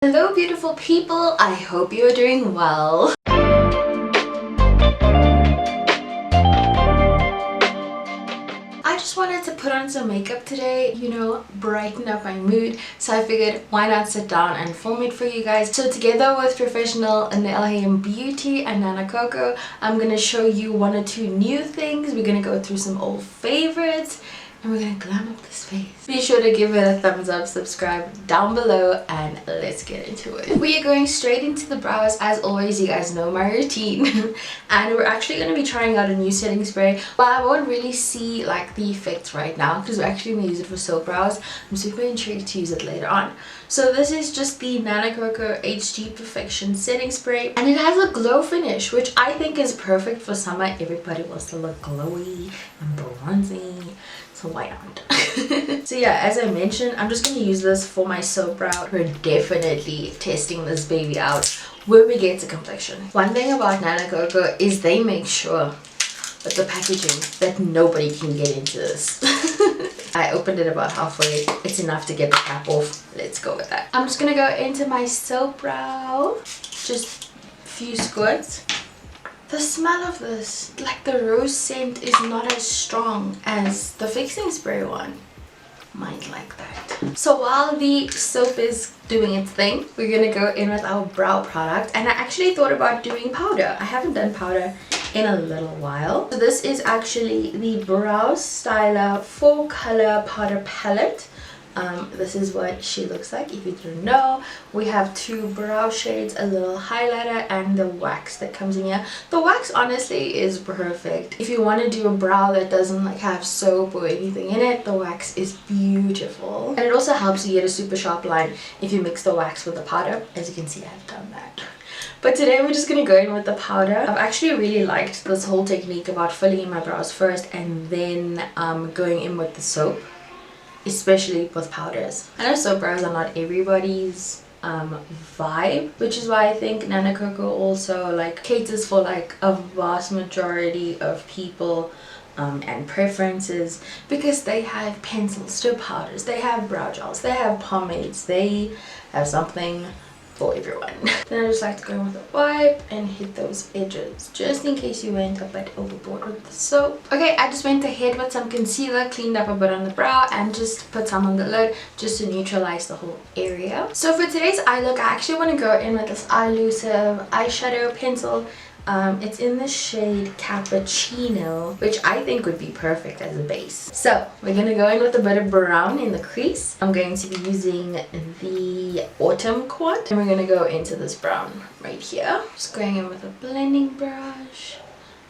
Hello beautiful people, I hope you are doing well. I just wanted to put on some makeup today, you know, brighten up my mood. So I figured why not sit down and film it for you guys. So together with professional nail hair and beauty and Nanacoco, I'm going to show you one or two new things. We're going to go through some old favorites. And we're gonna glam up this face. Be sure to give it a thumbs up, subscribe down below, and let's get into it. We are going straight into the brows. As always, you guys know my routine. And we're actually gonna be trying out a new setting spray, but I won't really see like the effects right now because we're actually gonna use it for soap brows. I'm super intrigued to use it later on. So this is just the Nanacoco HD Perfection setting spray, and it has a glow finish, which I think is perfect for summer. Everybody wants to look glowy and bronzy. So why not? So yeah, as I mentioned, I'm just going to use this for my soap brow. We're definitely testing this baby out when we get to complexion. One thing about Nanacoco is they make sure with the packaging that nobody can get into this. I opened it about halfway. It's enough to get the cap off. Let's go with that. I'm just going to go into my soap brow. Just a few squirts. The smell of this, like the rose scent, is not as strong as the fixing spray one. Might like that. So while the soap is doing its thing, we're gonna go in with our brow product. And I actually thought about doing powder. I haven't done powder in a little while. So this is actually the Browstyler 4-color powder palette. This is what she looks like. If you don't know, we have 2 brow shades, a little highlighter, and the wax that comes in here. The wax honestly is perfect. If you want to do a brow that doesn't like have soap or anything in it, the wax is beautiful. And it also helps you get a super sharp line if you mix the wax with the powder. As you can see, I've done that. But today we're just going to go in with the powder. I've actually really liked this whole technique about filling in my brows first and then going in with the soap. Especially with powders. I know soap brows are not everybody's vibe, which is why I think Nanacoco also like caters for like a vast majority of people and preferences, because they have pencils to powders, they have brow gels, they have pomades, they have something for everyone. Then I just like to go in with a wipe and hit those edges just in case you went a bit overboard with the soap. Okay, I just went ahead with some concealer, cleaned up a bit on the brow, and just put some on the lid just to neutralize the whole area. So for today's eye look, I actually want to go in with this elusive eyeshadow pencil. It's in the shade Cappuccino, which I think would be perfect as a base. So we're going to go in with a bit of brown in the crease. I'm going to be using the Autumn quad, and we're going to go into this brown right here. Just going in with a blending brush.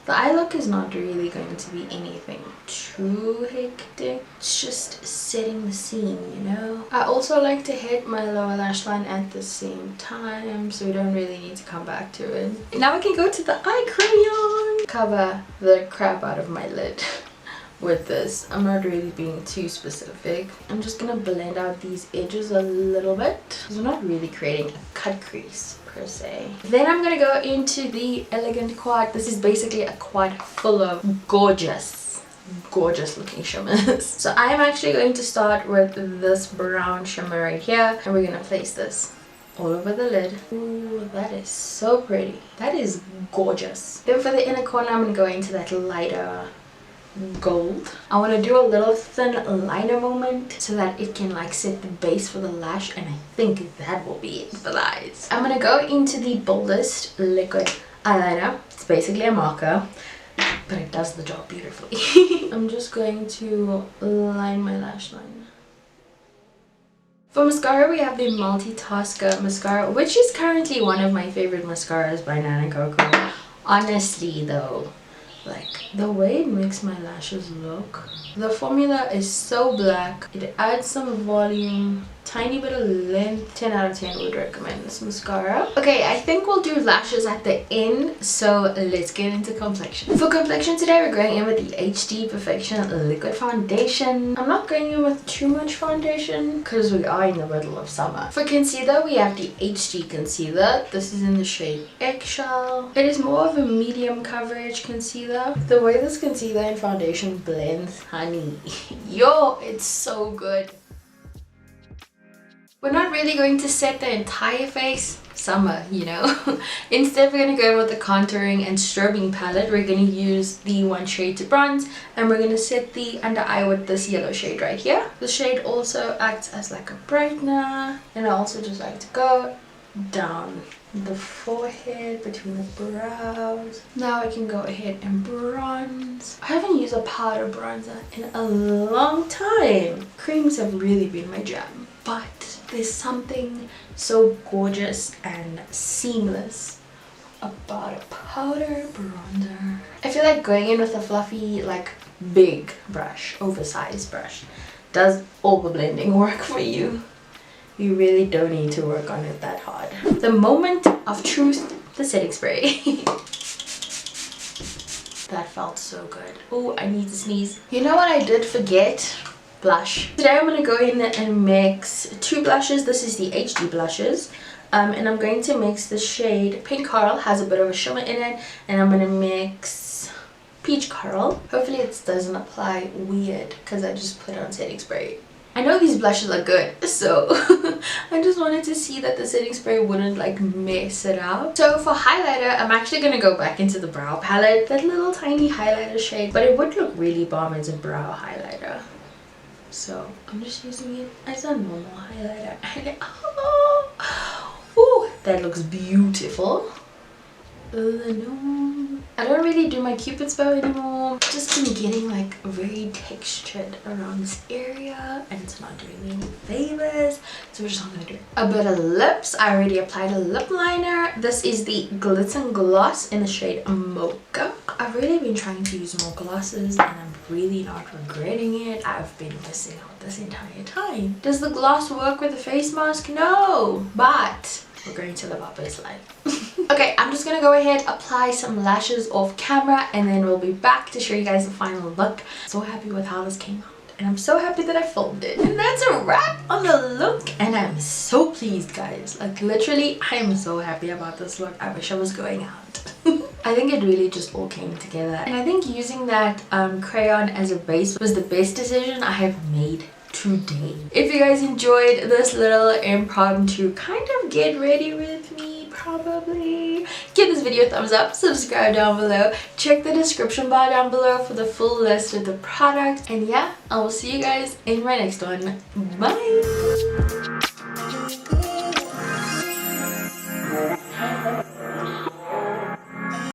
The eye look is not really going to be anything too hectic. It's just setting the scene, you know. I also like to hit my lower lash line at the same time, so we don't really need to come back to it. Now we can go to the eye crayon. Cover the crap out of my lid with this. I'm not really being too specific. I'm just gonna blend out these edges a little bit because we're not really creating a cut crease per se. Then I'm gonna go into the Elegant quad. This is basically a quad full of gorgeous looking shimmers. So I am actually going to start with this brown shimmer right here, and we're gonna place this all over the lid. Ooh, that is so pretty. That is gorgeous. Then for the inner corner, I'm gonna go into that lighter gold. I want to do a little thin liner moment so that it can like set the base for the lash, and I think that will be it for the eyes. I'm going to go into the boldest liquid eyeliner. It's basically a marker, but it does the job beautifully. I'm just going to line my lash line. For mascara, we have the Multitasker mascara, which is currently one of my favorite mascaras by Nanacoco. Honestly though, like the way it makes my lashes look, the formula is so black. It adds some volume, tiny bit of length. 10 out of 10 would recommend this mascara. Okay, I think we'll do lashes at the end, so let's get into complexion. For complexion today, we're going in with the HD Perfection Liquid Foundation. I'm not going in with too much foundation because we are in the middle of summer. For concealer, we have the HD concealer. This is in the shade Eggshell. It is more of a medium coverage concealer. The way this concealer and foundation blends, honey, yo, it's so good. We're not really going to set the entire face. Summer, you know. Instead, we're going to go in with the contouring and strobing palette. We're going to use the one shade to bronze, and we're going to set the under eye with this yellow shade right here. The shade also acts as like a brightener, and I also just like to go down the forehead, between the brows. Now I can go ahead and bronze. I haven't used a powder bronzer in a long time. Creams have really been my jam, but there's something so gorgeous and seamless about a powder bronzer. I feel like going in with a fluffy, like big brush, oversized brush, does all the blending work for you. You really don't need to work on it that hard. The moment of truth, the setting spray. That felt so good. Oh, I need to sneeze. You know what I did forget? Blush. Today I'm going to go in and mix two blushes. This is the HD blushes. And I'm going to mix the shade Pink Coral, has a bit of a shimmer in it. And I'm going to mix Peach Coral. Hopefully it doesn't apply weird because I just put on setting spray. I know these blushes are good, so I just wanted to see that the setting spray wouldn't like mess it up. So for highlighter, I'm actually going to go back into the brow palette, that little tiny highlighter shade, but it would look really bomb as a brow highlighter. So I'm just using it as a normal highlighter. And ooh, that looks beautiful. I don't really do my Cupid's bow anymore. I've just been getting like very textured around this area and it's not doing me any favors, so we're just not gonna do it. A bit of lips. I already applied a lip liner. This is the Glitzn Glosss in the shade Mocha. I've really been trying to use more glosses and I'm really not regretting it. I've been missing out this entire time. Does the gloss work with the face mask? No, but we're going to live our best life. Okay, I'm just gonna go ahead, apply some lashes off camera, and then we'll be back to show you guys the final look. So happy with how this came out, and I'm so happy that I filmed it. And that's a wrap on the look, and I'm so pleased, guys. Like literally, I am so happy about this look. I wish I was going out. I think it really just all came together, and I think using that crayon as a base was the best decision I have made today. If you guys enjoyed this little impromptu kind of get ready with me, probably give this video a thumbs up, subscribe down below, check the description bar down below for the full list of the products, and yeah, I will see you guys in my next one. Bye.